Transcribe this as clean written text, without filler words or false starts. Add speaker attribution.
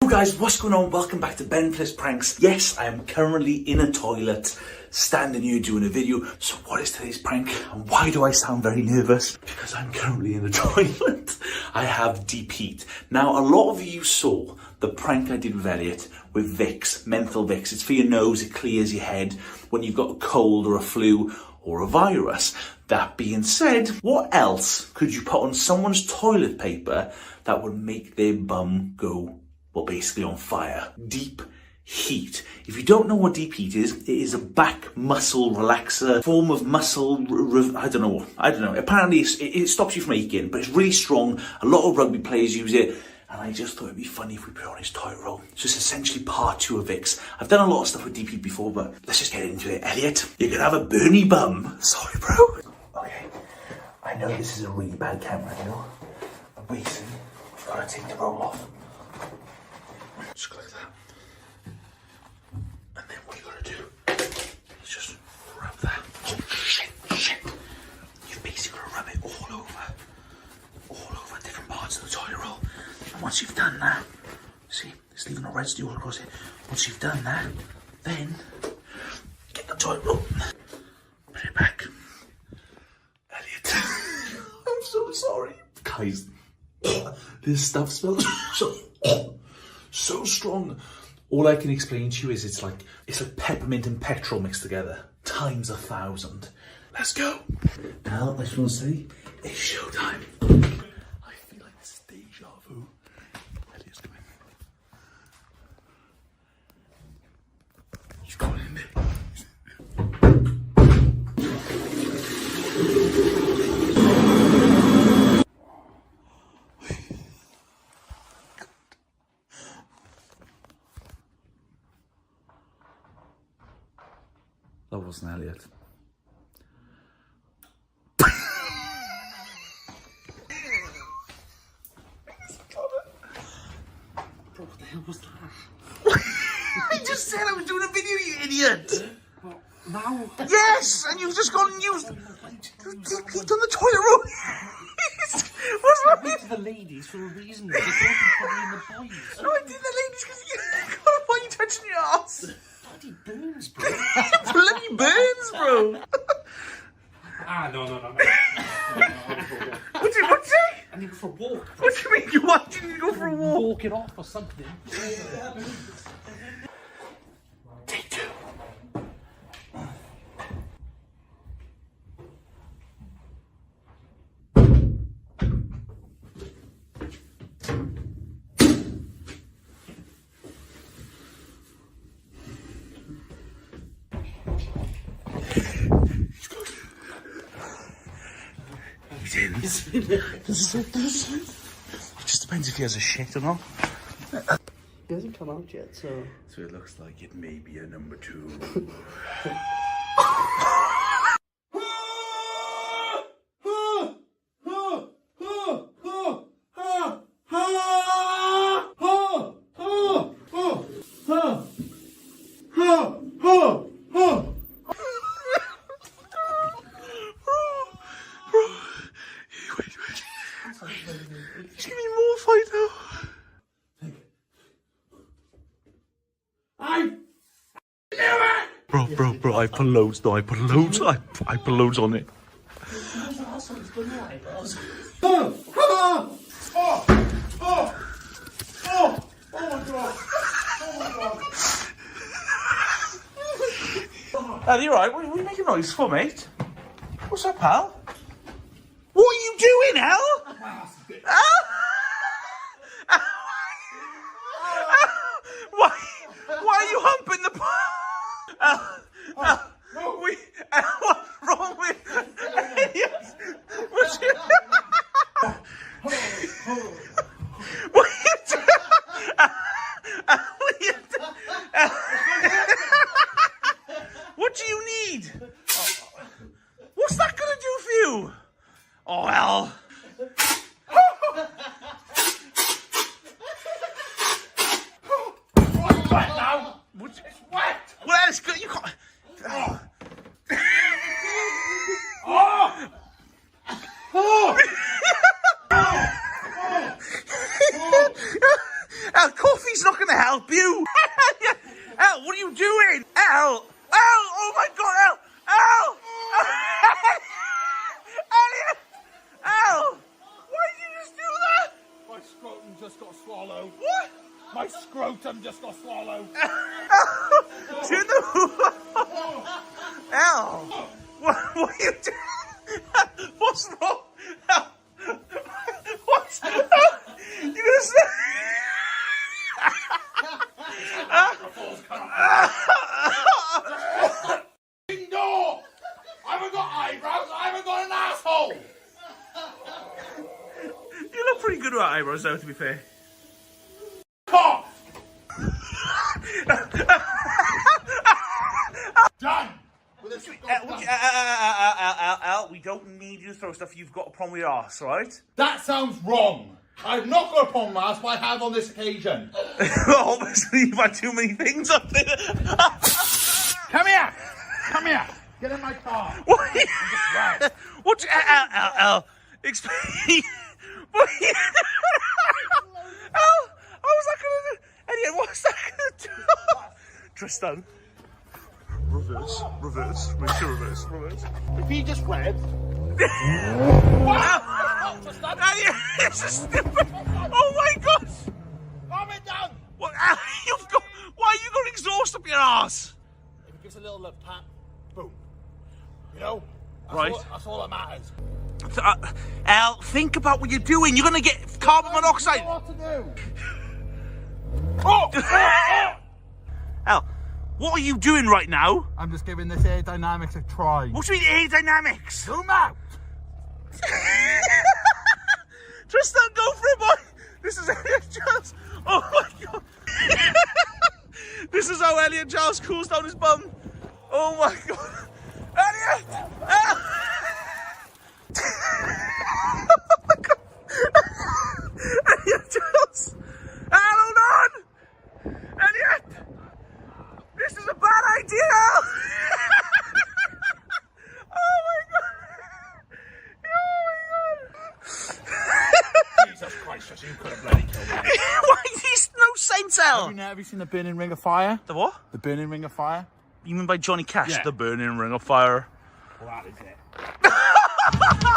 Speaker 1: Hello guys, what's going on? Welcome back to Ben Plays Pranks. Yes, I am currently in a toilet, standing here doing a video. So what is today's prank? And why do I sound very nervous? Because I'm currently in a toilet. I have deep heat. Now, a lot of you saw the prank I did with Elliot with Vicks, menthol Vicks. It's for your nose, it clears your head when you've got a cold or a flu or a virus. That being said, what else could you put on someone's toilet paper that would make their bum go, well, basically on fire? Deep heat. If you don't know what deep heat is, it is a back muscle relaxer, form of muscle, I don't know. Apparently it stops you from aching, but it's really strong. A lot of rugby players use it. And I just thought it'd be funny if we put it on his toilet roll. So it's essentially part 2 of Vicks. I've done a lot of stuff with deep heat before, but let's just get into it. Elliot, you're gonna have a burny bum. Sorry, bro. Okay, I know this is a really bad camera angle, but basically, I've got to take the roll off. Just like that. And then what you gotta do is just rub that. Oh, shit. You've basically got to rub it all over different parts of the toilet roll. And once you've done that, see, it's leaving a residue all across it. Once you've done that, then get the toilet roll, put it back. Elliot, I'm so sorry. Guys, this stuff smells so strong. All I can explain to you is it's like peppermint and petrol mixed together, times 1,000. Let's go. Now, I just want to say, it's showtime. I feel like this is deja vu. Elliot's coming. He's going in there. That wasn't Elliot.
Speaker 2: Bro, what the hell was that?
Speaker 1: I just said I was doing a video, you idiot!
Speaker 2: What? Now?
Speaker 1: Yes! And you've just gone and used deep heat on the toilet roll! What's
Speaker 2: I
Speaker 1: wrong?
Speaker 2: went to the ladies for a reason. They thought you probably in the boys.
Speaker 1: No, I did the ladies because why are you touching your ass?
Speaker 2: Bloody burns, bro.
Speaker 1: Bloody burns, bro!
Speaker 2: No.
Speaker 1: What's it?
Speaker 2: I need to go for a walk.
Speaker 1: What do you mean? Why didn't you go for a walk?
Speaker 2: Walk it off or something.
Speaker 1: Take 2. He's in. It just depends if he has a shit or not.
Speaker 2: He hasn't come out yet, so...
Speaker 1: So it looks like it may be a number 2. Just give me more fight now. Bro, I put loads though. I put loads on it. Dad, you alright? What are you making noise for, mate? What's up, pal? What are you doing, Al? Why are you humping the what's wrong with What's what are you doing? What do you need? What's that gonna do for you? Oh, well. Now. not going to help you. Elle, what are you doing? Elle! Oh my God, Elle! Elliot! Elle! Why did you just do that?
Speaker 3: My scrotum just got swallowed.
Speaker 1: What?
Speaker 3: My scrotum just got swallowed.
Speaker 1: Turn the... Elle! What are you doing? What's wrong? Elle! What? You're gonna say...
Speaker 3: Door! I haven't got eyebrows, I haven't got an asshole!
Speaker 1: You look pretty good with eyebrows, though, to be fair.
Speaker 3: Cough! Done! With this
Speaker 1: Al, we don't need you to throw stuff. You've got a problem with your arse, right?
Speaker 3: That sounds wrong. I've not got a problem with us, but I have on this occasion.
Speaker 1: Obviously, you've had too many things up there.
Speaker 3: Come here! Come here! Get in my car!
Speaker 1: What? What? Al, explain. What? Al, how was that going to do? Elliot, what's that going to do? Tristan. Reverse. Make sure reverse.
Speaker 3: If he just read...
Speaker 1: Elliot, this is stupid. Oh my God.
Speaker 3: Calm it down!
Speaker 1: What? Al, why you got exhaust up your arse?
Speaker 3: If it gives a little lip tap, boom. You know?
Speaker 1: Right.
Speaker 3: That's all that matters.
Speaker 1: Al, think about what you're doing. You're going to get carbon monoxide.
Speaker 3: I don't know what to do.
Speaker 1: Oh! Al, what are you doing right now?
Speaker 3: I'm just giving this aerodynamics a try.
Speaker 1: What do you mean aerodynamics?
Speaker 3: Zoom out!
Speaker 1: Tristan, go for it, boy. This is Elliot Giles. Oh my God. This is how Elliot Giles cools down his bum. Oh my God. Elliot! Oh my God. Elliot Giles. Hold on. Elliot. This is a bad idea. Oh my God.
Speaker 3: Jesus Christ, you could have bloody killed me.
Speaker 1: Why? He's no sense, Al.
Speaker 3: Have you seen the Burning Ring of Fire?
Speaker 1: The what?
Speaker 3: The Burning Ring of Fire?
Speaker 1: You mean by Johnny Cash?
Speaker 3: Yeah.
Speaker 1: The Burning Ring of Fire.
Speaker 3: Well, that is it.